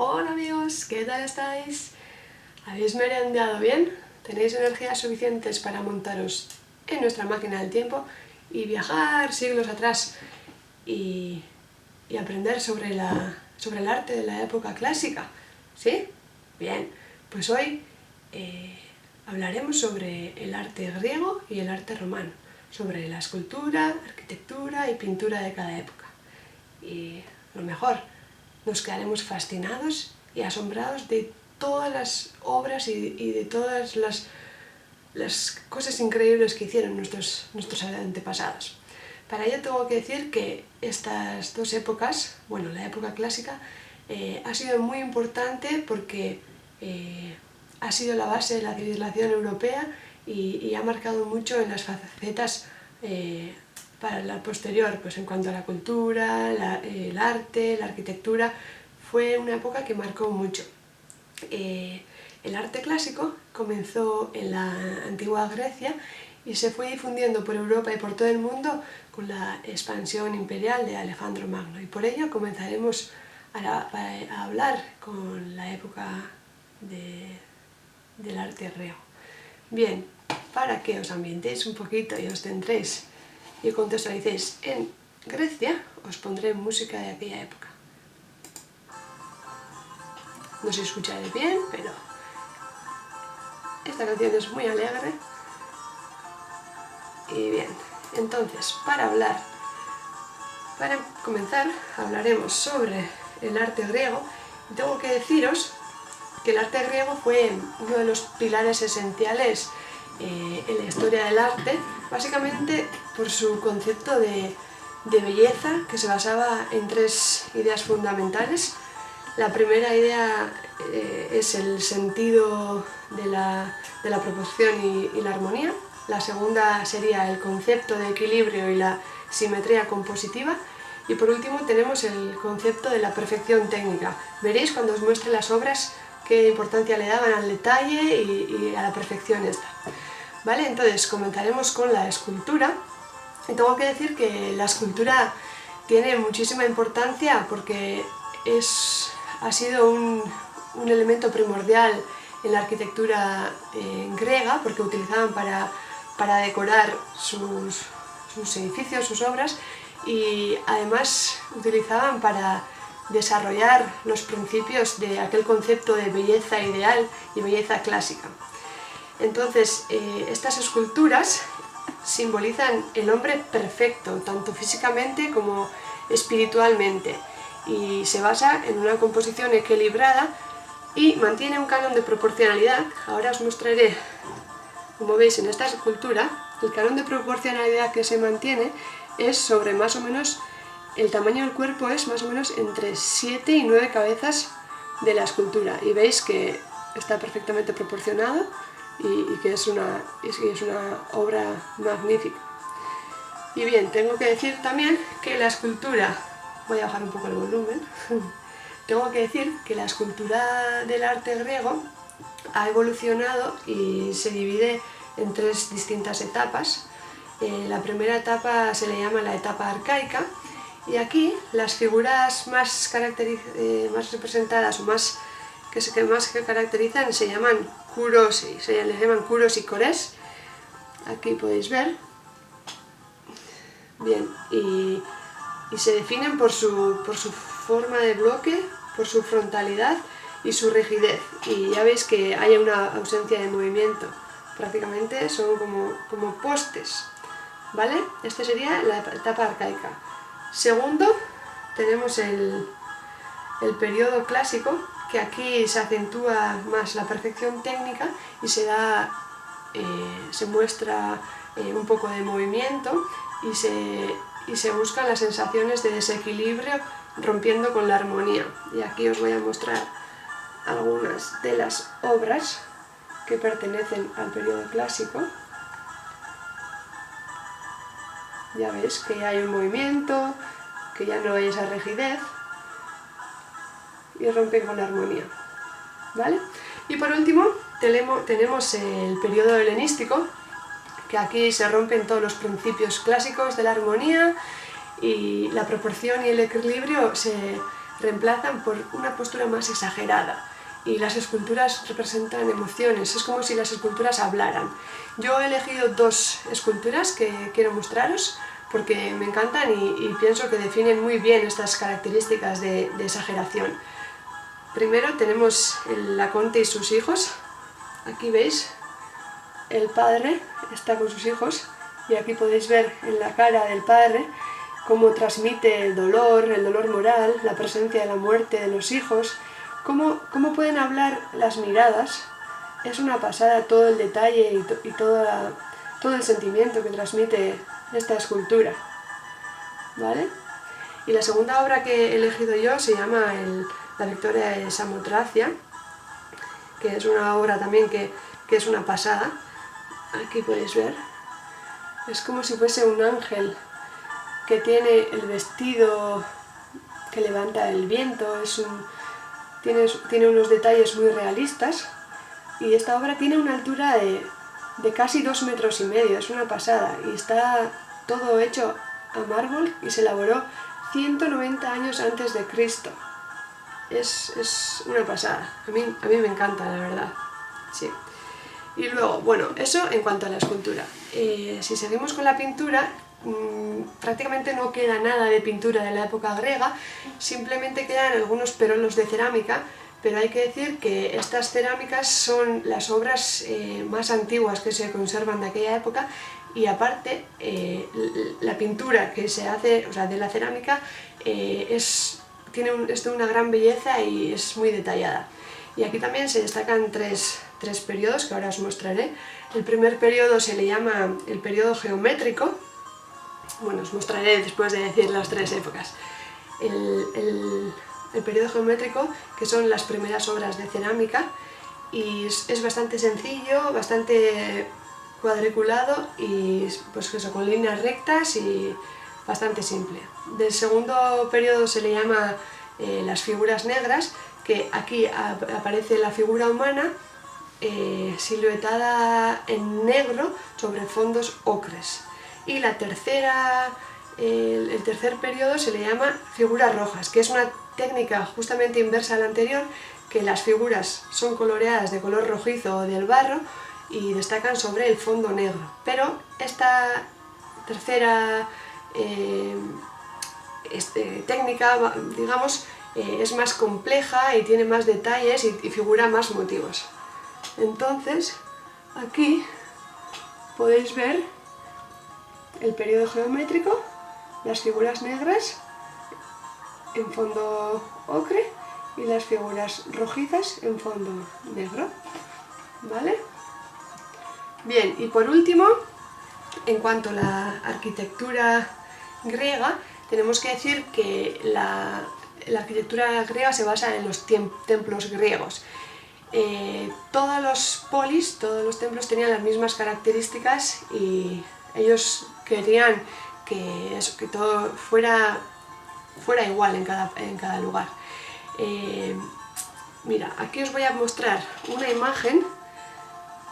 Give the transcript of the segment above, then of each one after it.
Hola amigos, ¿qué tal estáis? ¿Habéis merendado bien? ¿Tenéis energías suficientes para montaros en nuestra máquina del tiempo y viajar siglos atrás y aprender sobre el arte de la época clásica? ¿Sí? Bien, pues hoy hablaremos sobre el arte griego y el arte romano, sobre la escultura, arquitectura y pintura de cada época. Y lo mejor, nos quedaremos fascinados y asombrados de todas las obras y de todas las cosas increíbles que hicieron nuestros antepasados. Para ello tengo que decir que estas dos épocas, bueno, la época clásica, ha sido muy importante porque ha sido la base de la civilización europea y ha marcado mucho en las facetas para la posterior, pues en cuanto a la cultura, el arte, la arquitectura. Fue una época que marcó mucho. El arte clásico comenzó en la antigua Grecia y se fue difundiendo por Europa y por todo el mundo con la expansión imperial de Alejandro Magno, y por ello comenzaremos a hablar con la época del arte griego. Bien, para que os ambientéis un poquito y os centréis y contextualicéis en Grecia, os pondré música de aquella época. No se escucha bien, pero esta canción es muy alegre. Y bien, entonces, para comenzar, hablaremos sobre el arte griego. Y tengo que deciros que el arte griego fue uno de los pilares esenciales en la historia del arte, básicamente por su concepto de belleza, que se basaba en tres ideas fundamentales. La primera idea es el sentido de la proporción y la armonía. La segunda sería el concepto de equilibrio y la simetría compositiva. Y por último tenemos el concepto de la perfección técnica. Veréis cuando os muestre las obras qué importancia le daban al detalle y a la perfección esta. ¿Vale? Entonces comenzaremos con la escultura. Y tengo que decir que la escultura tiene muchísima importancia porque ha sido un elemento primordial en la arquitectura griega, porque utilizaban para decorar sus edificios, sus obras, y además utilizaban para desarrollar los principios de aquel concepto de belleza ideal y belleza clásica. Entonces, estas esculturas simbolizan el hombre perfecto, tanto físicamente como espiritualmente, y se basa en una composición equilibrada y mantiene un canon de proporcionalidad. Ahora os mostraré, como veis en esta escultura, el canon de proporcionalidad que se mantiene es sobre más o menos, el tamaño del cuerpo es más o menos entre 7 y 9 cabezas de la escultura, y veis que está perfectamente proporcionado y que es una obra magnífica. Y bien, tengo que decir también que la escultura, voy a bajar un poco el volumen, tengo que decir que la escultura del arte griego ha evolucionado y se divide en tres distintas etapas. La primera etapa se le llama la etapa arcaica, y aquí las figuras más representadas o que más caracterizan se llaman kurosi, les llaman kuros y kores. Aquí podéis ver. Bien, y se definen por su forma de bloque, por su frontalidad y su rigidez. Y ya veis que hay una ausencia de movimiento, prácticamente son como postes. ¿Vale? Esta sería la etapa arcaica. Segundo, tenemos el periodo clásico, que aquí se acentúa más la perfección técnica y se muestra un poco de movimiento y se buscan las sensaciones de desequilibrio rompiendo con la armonía. Y aquí os voy a mostrar algunas de las obras que pertenecen al periodo clásico. Ya veis que hay un movimiento, que ya no hay esa rigidez y rompen con la armonía. ¿Vale? Y por último tenemos el periodo helenístico, que aquí se rompen todos los principios clásicos de la armonía, y la proporción y el equilibrio se reemplazan por una postura más exagerada. Y las esculturas representan emociones, es como si las esculturas hablaran. Yo he elegido dos esculturas que quiero mostraros porque me encantan y pienso que definen muy bien estas características de exageración. Primero tenemos el Laconte y sus hijos. Aquí veis, el padre está con sus hijos y aquí podéis ver en la cara del padre cómo transmite el dolor moral, la presencia de la muerte de los hijos. ¿Cómo pueden hablar las miradas? Es una pasada todo el detalle y todo el sentimiento que transmite esta escultura, ¿vale? Y la segunda obra que he elegido yo se llama La Victoria de Samotracia, que es una obra también que es una pasada. Aquí podéis ver, es como si fuese un ángel que tiene el vestido que levanta el viento, tiene unos detalles muy realistas y esta obra tiene una altura de casi 2,5 metros, es una pasada y está todo hecho a mármol y se elaboró 190 años antes de Cristo. Es una pasada, a mí me encanta, la verdad. Sí. Y luego, bueno, eso en cuanto a la escultura. Si seguimos con la pintura, prácticamente no queda nada de pintura de la época griega, simplemente quedan algunos perolos de cerámica, pero hay que decir que estas cerámicas son las obras más antiguas que se conservan de aquella época y aparte la pintura que se hace, o sea, de la cerámica es de una gran belleza y es muy detallada. Y aquí también se destacan tres periodos que ahora os mostraré. El primer periodo se le llama el periodo geométrico. Bueno, os mostraré después de decir las tres épocas. El periodo geométrico, que son las primeras obras de cerámica, y es bastante sencillo, bastante cuadriculado y pues eso, con líneas rectas y bastante simple. Del segundo periodo se le llama las figuras negras, que aquí aparece la figura humana siluetada en negro sobre fondos ocres. Y el tercer periodo se le llama figuras rojas, que es una técnica justamente inversa a la anterior, que las figuras son coloreadas de color rojizo o del barro y destacan sobre el fondo negro. Pero esta tercera técnica, digamos, es más compleja y tiene más detalles y figura más motivos. Entonces, aquí podéis ver el periodo geométrico, las figuras negras en fondo ocre y las figuras rojizas en fondo negro, ¿vale? Bien, y por último, en cuanto a la arquitectura griega, tenemos que decir que la arquitectura griega se basa en los templos griegos. Todos los polis, todos los templos tenían las mismas características y ellos querían que todo fuera igual en cada lugar. Mira, aquí os voy a mostrar una imagen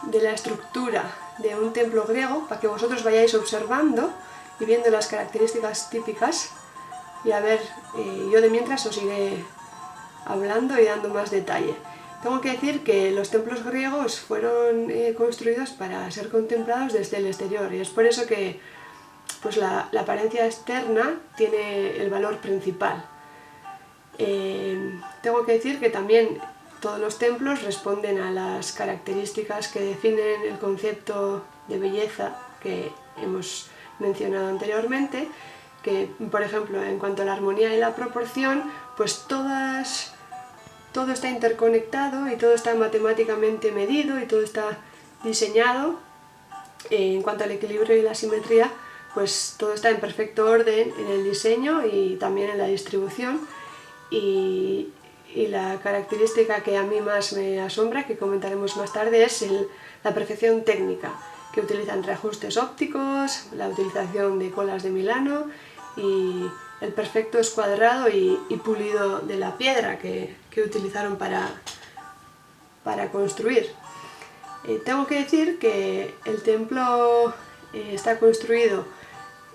de la estructura de un templo griego para que vosotros vayáis observando y viendo las características típicas y a ver, yo de mientras os iré hablando y dando más detalle. Tengo que decir que los templos griegos fueron construidos para ser contemplados desde el exterior y es por eso que pues la apariencia externa tiene el valor principal. Tengo que decir que también todos los templos responden a las características que definen el concepto de belleza que hemos mencionado anteriormente, que por ejemplo en cuanto a la armonía y la proporción, pues todo está interconectado y todo está matemáticamente medido y todo está diseñado. En cuanto al equilibrio y la simetría, pues todo está en perfecto orden en el diseño y también en la distribución. Y la característica que a mí más me asombra, que comentaremos más tarde, es la perfección técnica, que utilizan reajustes ópticos, la utilización de colas de Milano y el perfecto escuadrado y pulido de la piedra que utilizaron para construir. Tengo que decir que el templo está construido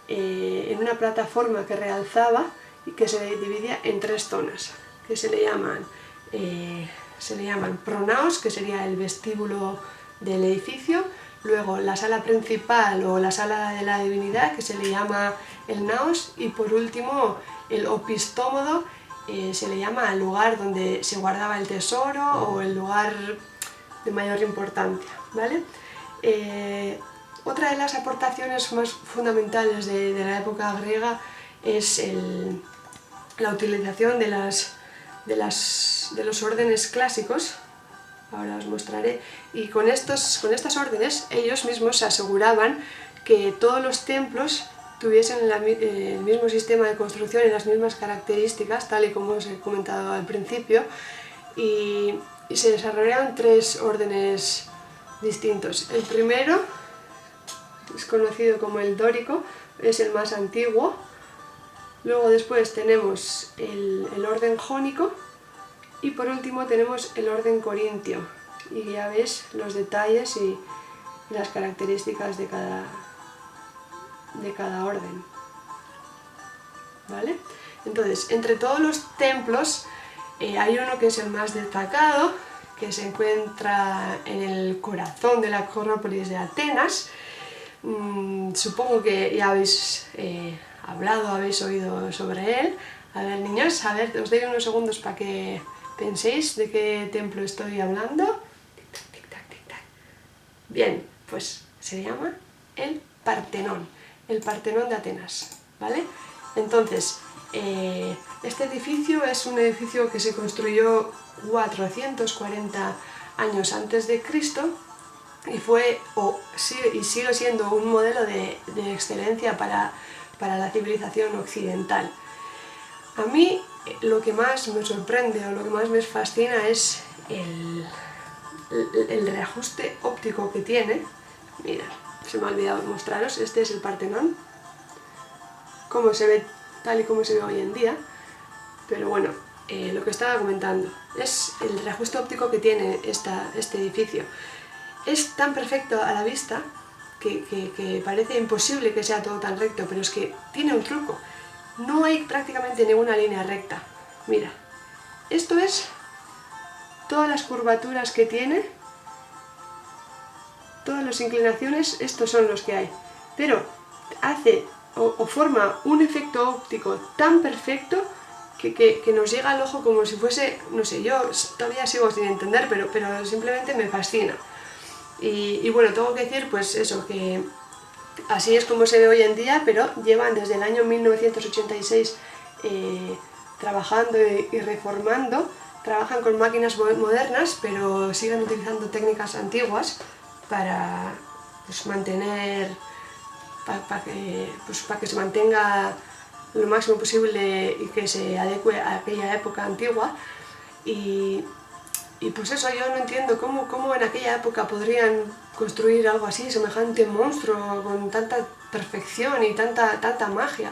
en una plataforma que realzaba y que se dividía en 3 zonas, que se le llaman pronaos, que sería el vestíbulo del edificio, luego la sala principal o la sala de la divinidad, que se le llama el naos, y por último el opistómodo, se le llama al lugar donde se guardaba el tesoro o el lugar de mayor importancia, ¿vale? Otra de las aportaciones más fundamentales de la época griega es la utilización de los órdenes clásicos. Ahora os mostraré. Y con estas órdenes ellos mismos se aseguraban que todos los templos tuviesen el mismo sistema de construcción y las mismas características, tal y como os he comentado al principio, y se desarrollaron 3 órdenes distintos. El primero es conocido como el dórico, es el más antiguo. Luego después tenemos el orden jónico y por último tenemos el orden corintio. Y ya ves los detalles y las características de cada orden, ¿vale? Entonces, entre todos los templos hay uno que es el más destacado, que se encuentra en el corazón de la Acrópolis de Atenas. Supongo que ya habéis habéis oído sobre él. A ver, niños, a ver, os doy unos segundos para que penséis de qué templo estoy hablando. Tic-tac, tic-tac, tic-tac. Bien, pues se llama el Partenón de Atenas, ¿vale? Entonces, este edificio es un edificio que se construyó 440 años antes de Cristo y sigue siendo un modelo de excelencia para la civilización occidental. A mí lo que más me sorprende o lo que más me fascina es el reajuste óptico que tiene. Mira, se me ha olvidado mostraros, este es el Partenón, como se ve, tal y como se ve hoy en día, pero bueno, lo que estaba comentando es el reajuste óptico que tiene este edificio. Es tan perfecto a la vista que parece imposible que sea todo tan recto, pero es que tiene un truco. No hay prácticamente ninguna línea recta. Mira, esto es todas las curvaturas que tiene, todas las inclinaciones, estos son los que hay. Pero hace o forma un efecto óptico tan perfecto que nos llega al ojo como si fuese, no sé, yo todavía sigo sin entender, pero simplemente me fascina. Y bueno, tengo que decir pues eso, que así es como se ve hoy en día, pero llevan desde el año 1986 trabajando y reformando. Trabajan con máquinas modernas, pero siguen utilizando técnicas antiguas para pues, mantener, para que se mantenga lo máximo posible y que se adecue a aquella época antigua. Y pues eso, yo no entiendo cómo en aquella época podrían construir algo así, semejante monstruo, con tanta perfección y tanta magia.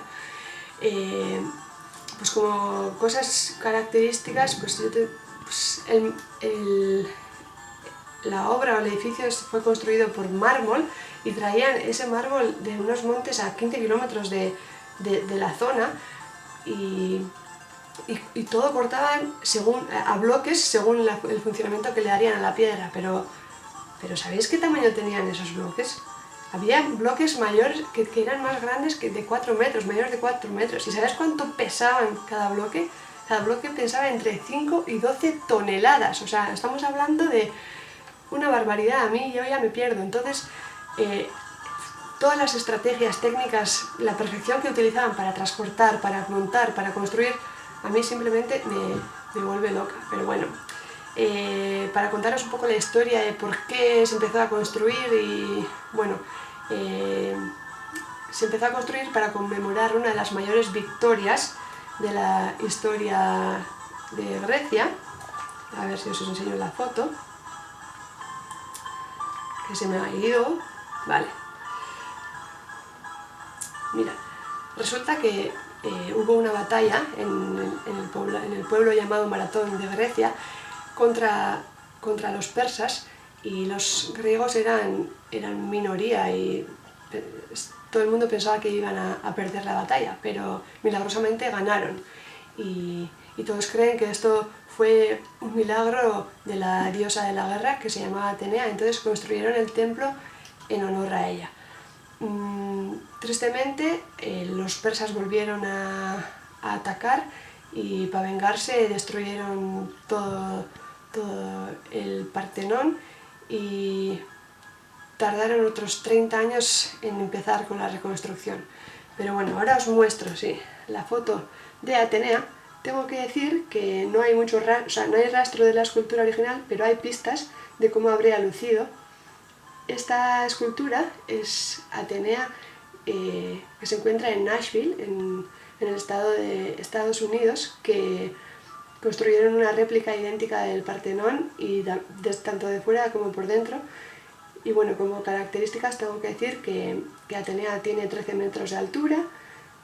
Pues como cosas características, pues, la obra o el edificio fue construido por mármol y traían ese mármol de unos montes a 15 kilómetros de la zona y todo cortaban a bloques según el funcionamiento que le darían a la piedra, pero ¿sabéis qué tamaño tenían esos bloques? Había bloques mayores que eran más grandes que de 4 metros, mayores de 4 metros. ¿Y sabes cuánto pesaban cada bloque? Cada bloque pesaba entre 5 y 12 toneladas. O sea, estamos hablando de una barbaridad. A mí yo ya me pierdo. Entonces, todas las estrategias técnicas, la perfección que utilizaban para transportar, para montar, para construir, a mí simplemente me vuelve loca. Pero bueno, para contaros un poco la historia de por qué se empezó a construir y bueno, se empezó a construir para conmemorar una de las mayores victorias de la historia de Grecia. A ver si os enseño la foto, que se me ha ido. Vale. Mira, resulta que hubo una batalla en el pueblo llamado Maratón de Grecia contra los persas, y los griegos eran minoría y todo el mundo pensaba que iban a perder la batalla, pero milagrosamente ganaron. Y todos creen que esto fue un milagro de la diosa de la guerra, que se llamaba Atenea, entonces construyeron el templo en honor a ella. Tristemente, los persas volvieron a atacar y para vengarse destruyeron todo el Partenón y tardaron otros 30 años en empezar con la reconstrucción. Pero bueno, ahora os muestro, sí, la foto de Atenea. Tengo que decir que no hay no hay rastro de la escultura original, pero hay pistas de cómo habría lucido. Esta escultura es Atenea, que se encuentra en Nashville, en el estado de Estados Unidos, que construyeron una réplica idéntica del Partenón, y tanto de fuera como por dentro. Y bueno, como características tengo que decir que Atenea tiene 13 metros de altura,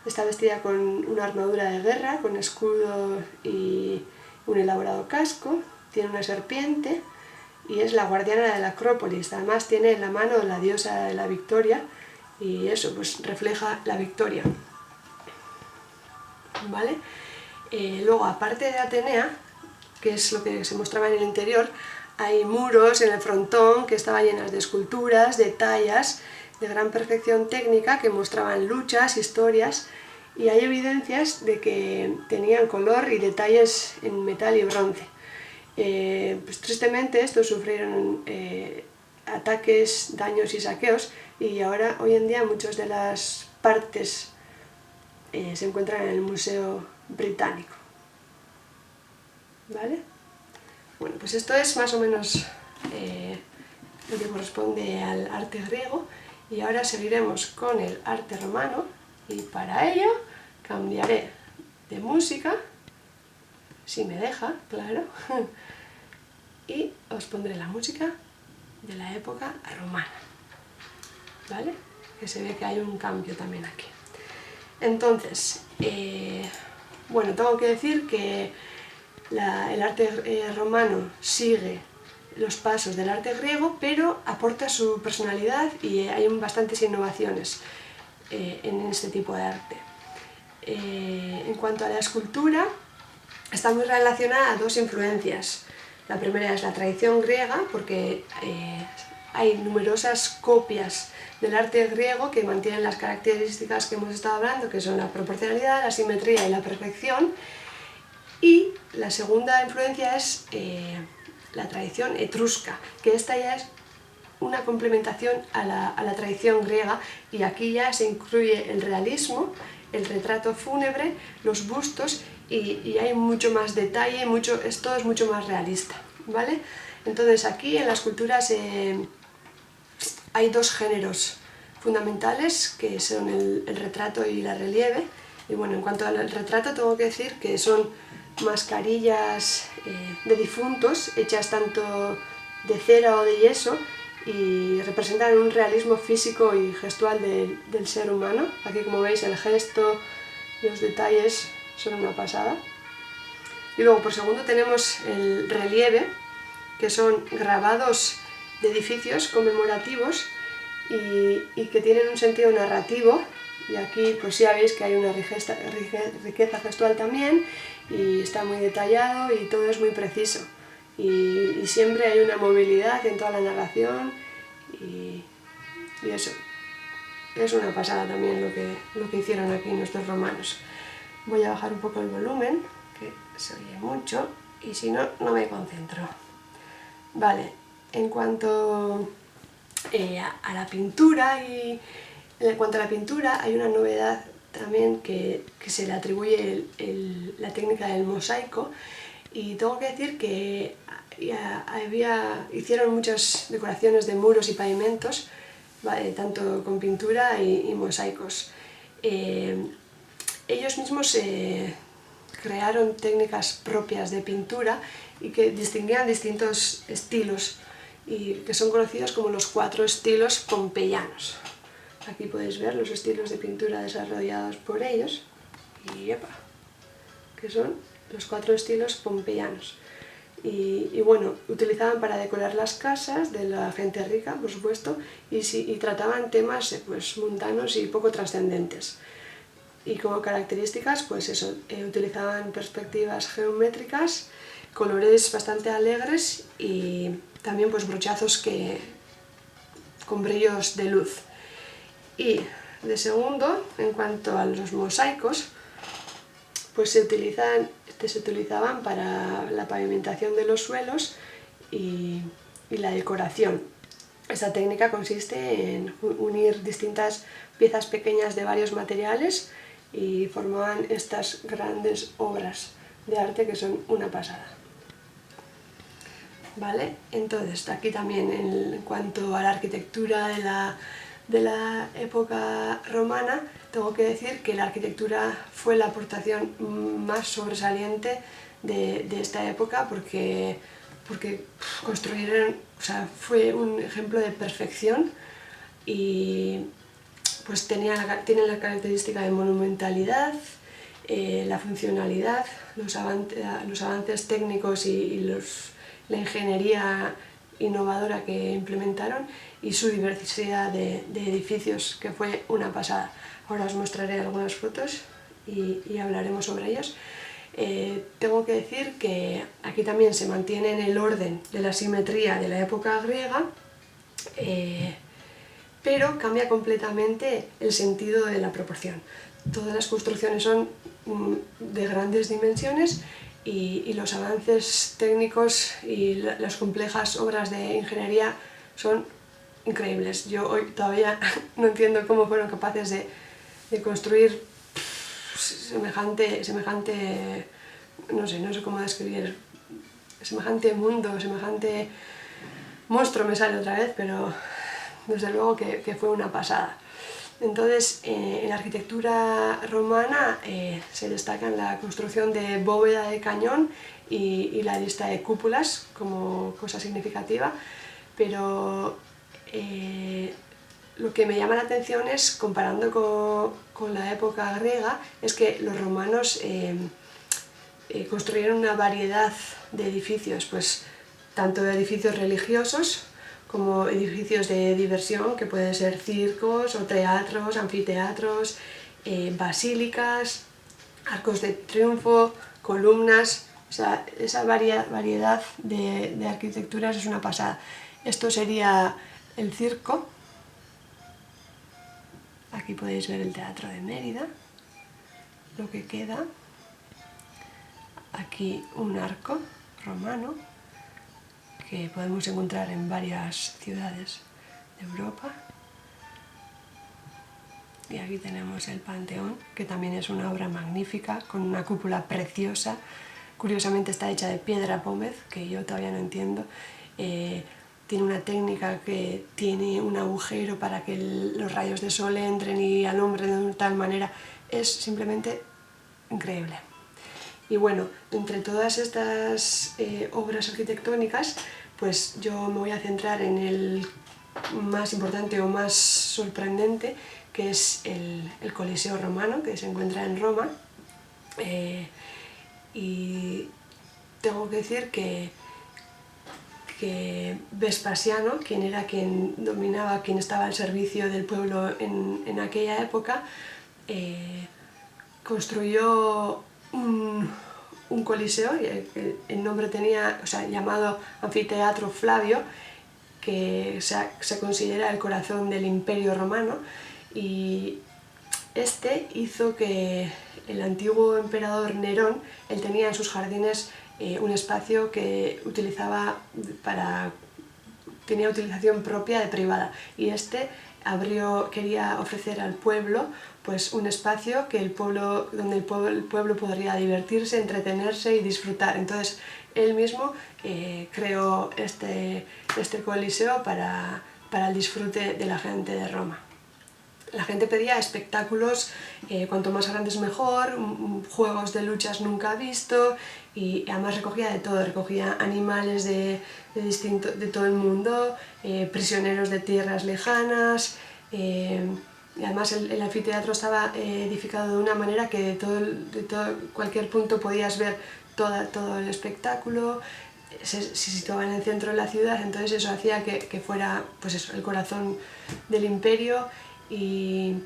está vestida con una armadura de guerra, con escudo y un elaborado casco, tiene una serpiente y es la guardiana de la Acrópolis. Además tiene en la mano la diosa de la victoria y eso pues refleja la victoria. ¿Vale? Luego, aparte de Atenea, que es lo que se mostraba en el interior, hay muros en el frontón que estaban llenas de esculturas, de tallas de gran perfección técnica que mostraban luchas, historias, y hay evidencias de que tenían color y detalles en metal y bronce. Pues tristemente estos sufrieron ataques, daños y saqueos, y ahora hoy en día muchas de las partes se encuentran en el Museo Británico. ¿Vale? Bueno, pues esto es más o menos lo que corresponde al arte griego, y ahora seguiremos con el arte romano, y para ello cambiaré de música, si me deja, claro, y os pondré la música de la época romana, ¿vale? Que se ve que hay un cambio también aquí. Entonces, bueno, tengo que decir que el arte romano sigue los pasos del arte griego, pero aporta su personalidad y hay bastantes innovaciones en este tipo de arte. En cuanto a la escultura, está muy relacionada a dos influencias. La primera es la tradición griega, porque hay numerosas copias del arte griego que mantienen las características que hemos estado hablando, que son la proporcionalidad, la simetría y la perfección. Y la segunda influencia es la tradición etrusca, que esta ya es una complementación a la tradición griega, y aquí ya se incluye el realismo, el retrato fúnebre, los bustos, y hay mucho más detalle, todo es mucho más realista, ¿vale? Entonces aquí en las esculturas hay dos géneros fundamentales, que son el retrato y la relieve. Y bueno, en cuanto al retrato tengo que decir que son mascarillas de difuntos hechas tanto de cera o de yeso, y representan un realismo físico y gestual del ser humano. Aquí, como veis, el gesto, los detalles son una pasada. Y luego, por segundo, tenemos el relieve, que son grabados de edificios conmemorativos y que tienen un sentido narrativo. Y aquí pues ya veis que hay una riqueza gestual también, y está muy detallado y todo es muy preciso. Y siempre hay una movilidad en toda la narración, y eso es una pasada también lo que hicieron aquí nuestros romanos. Voy a bajar un poco el volumen, que se oye mucho, y si no, no me concentro. Vale, en cuanto a la pintura hay una novedad también que se le atribuye la técnica del mosaico, y tengo que decir que hicieron muchas decoraciones de muros y pavimentos, ¿vale? Tanto con pintura y mosaicos. Ellos mismos crearon técnicas propias de pintura y que distinguían distintos estilos, y que son conocidos como los 4 estilos pompeyanos. Aquí podéis ver los estilos de pintura desarrollados por ellos, y que son los 4 estilos pompeyanos. y bueno, utilizaban para decorar las casas de la gente rica, por supuesto, y trataban temas pues, mundanos y poco trascendentes. Y como características, pues eso, utilizaban perspectivas geométricas, colores bastante alegres y también pues brochazos con brillos de luz. Y de segundo, en cuanto a los mosaicos, pues se utilizaban para la pavimentación de los suelos y la decoración. Esta técnica consiste en unir distintas piezas pequeñas de varios materiales y formaban estas grandes obras de arte que son una pasada. ¿Vale? Entonces, aquí también en cuanto a la arquitectura de la época romana, tengo que decir que la arquitectura fue la aportación más sobresaliente de esta época porque construyeron, o sea, fue un ejemplo de perfección y pues tienen la característica de monumentalidad, la funcionalidad, los avances técnicos y la ingeniería innovadora que implementaron y su diversidad de edificios, que fue una pasada. Ahora os mostraré algunas fotos y hablaremos sobre ellos. Tengo que decir que aquí también se mantiene el orden de la simetría de la época griega, pero cambia completamente el sentido de la proporción. Todas las construcciones son de grandes dimensiones y los avances técnicos y las complejas obras de ingeniería son increíbles. Yo hoy todavía no entiendo cómo fueron capaces de construir semejante, no sé cómo describir, semejante mundo, semejante monstruo, me sale otra vez, pero desde luego que fue una pasada. Entonces, en la arquitectura romana se destacan la construcción de bóveda de cañón y la lista de cúpulas como cosa significativa, pero lo que me llama la atención es, comparando con la época griega, es que los romanos construyeron una variedad de edificios, pues tanto de edificios religiosos como edificios de diversión, que pueden ser circos o teatros, anfiteatros, basílicas, arcos de triunfo, columnas. O sea, esa variedad de arquitecturas es una pasada. Esto sería el circo. Aquí podéis ver el Teatro de Mérida, lo que queda. Aquí un arco romano que podemos encontrar en varias ciudades de Europa. Y aquí tenemos el Panteón, que también es una obra magnífica, con una cúpula preciosa. Curiosamente está hecha de piedra pómez, que yo todavía no entiendo. Tiene una técnica que tiene un agujero para que los rayos de sol entren y alumbren de tal manera. Es simplemente increíble. Y bueno, entre todas estas obras arquitectónicas, pues yo me voy a centrar en el más importante o más sorprendente, que es el Coliseo romano, que se encuentra en Roma. Y tengo que decir que Vespasiano, quien dominaba, quien estaba al servicio del pueblo en aquella época, construyó un coliseo, el nombre tenía, o sea, llamado Anfiteatro Flavio, que se considera el corazón del Imperio Romano, y este hizo que el antiguo emperador Nerón, él tenía en sus jardines un espacio que tenía utilización propia de privada, y este quería ofrecer al pueblo pues un espacio donde el pueblo podría divertirse, entretenerse y disfrutar. Entonces él mismo creó este coliseo para el disfrute de la gente de Roma. La gente pedía espectáculos, cuanto más grandes mejor, juegos de luchas nunca visto, y además recogía de todo, recogía animales de todo el mundo, prisioneros de tierras lejanas, y además el anfiteatro estaba edificado de una manera que de cualquier punto podías ver todo el espectáculo. se situaba en el centro de la ciudad, entonces eso hacía que fuera pues eso, el corazón del imperio, y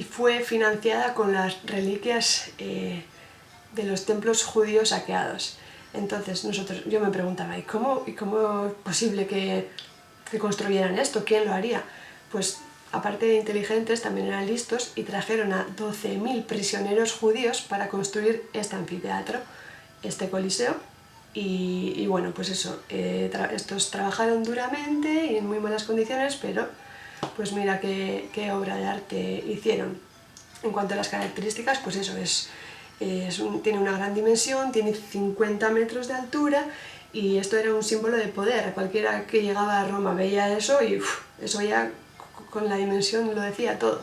fue financiada con las reliquias de los templos judíos saqueados. Entonces yo me preguntaba, ¿y cómo es posible que construyeran esto? ¿Quién lo haría? Pues aparte de inteligentes, también eran listos y trajeron a 12.000 prisioneros judíos para construir este anfiteatro, este coliseo. Y bueno, pues eso, estos trabajaron duramente y en muy malas condiciones, pero pues mira qué obra de arte hicieron. En cuanto a las características, pues eso, tiene una gran dimensión, tiene 50 metros de altura, y esto era un símbolo de poder. Cualquiera que llegaba a Roma veía eso y eso ya con la dimensión lo decía todo.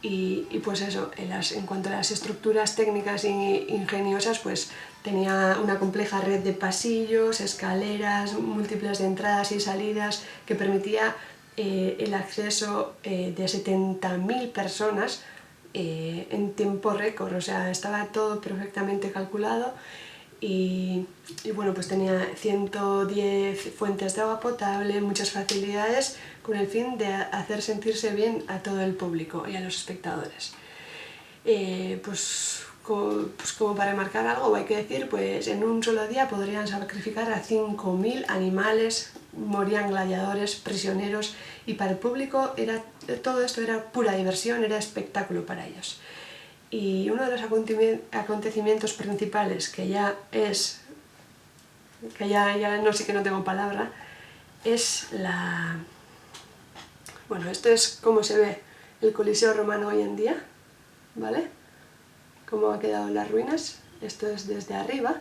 Y pues eso, en cuanto a las estructuras técnicas e ingeniosas, pues tenía una compleja red de pasillos, escaleras, múltiples de entradas y salidas, que permitía el acceso de 70.000 personas en tiempo récord. O sea, estaba todo perfectamente calculado. Y bueno, pues tenía 110 fuentes de agua potable, muchas facilidades, con el fin de hacer sentirse bien a todo el público y a los espectadores. Pues como para marcar algo, hay que decir, pues en un solo día podrían sacrificar a 5.000 animales, morían gladiadores, prisioneros, y para el público todo esto era pura diversión, era espectáculo para ellos. Y uno de los acontecimientos principales, que ya no sé, que no tengo palabra, es bueno, esto es cómo se ve el Coliseo romano hoy en día, ¿vale? Cómo ha quedado en las ruinas. Esto es desde arriba.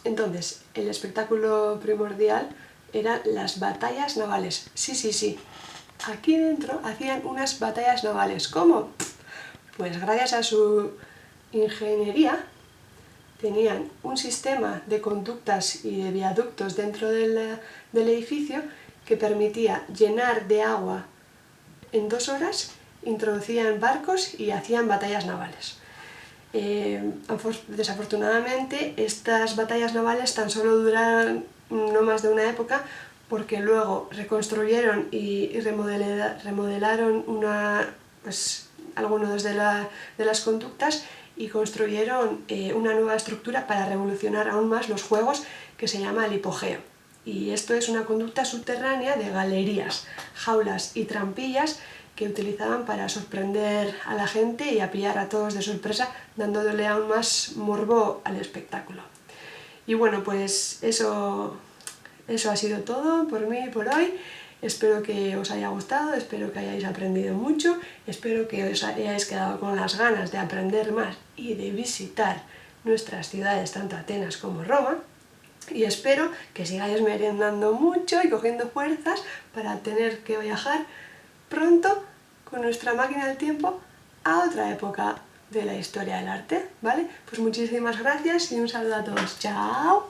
Entonces, el espectáculo primordial eran las batallas navales. Sí. Aquí dentro hacían unas batallas navales. ¿Cómo? Pues gracias a su ingeniería tenían un sistema de conductas y de viaductos dentro del edificio que permitía llenar de agua en 2 horas, introducían barcos y hacían batallas navales. Desafortunadamente, estas batallas navales tan solo duraron no más de una época, porque luego reconstruyeron y remodelaron algunas de las conductas, y construyeron una nueva estructura para revolucionar aún más los juegos, que se llama el hipogeo. Y esto es una conducta subterránea de galerías, jaulas y trampillas que utilizaban para sorprender a la gente y a pillar a todos de sorpresa, dándole aún más morbo al espectáculo. Y bueno, pues eso ha sido todo por mí por hoy. Espero que os haya gustado, espero que hayáis aprendido mucho, espero que os hayáis quedado con las ganas de aprender más y de visitar nuestras ciudades, tanto Atenas como Roma, y espero que sigáis merendando mucho y cogiendo fuerzas para tener que viajar pronto con nuestra máquina del tiempo a otra época de la historia del arte, ¿vale? Pues muchísimas gracias y un saludo a todos. ¡Chao!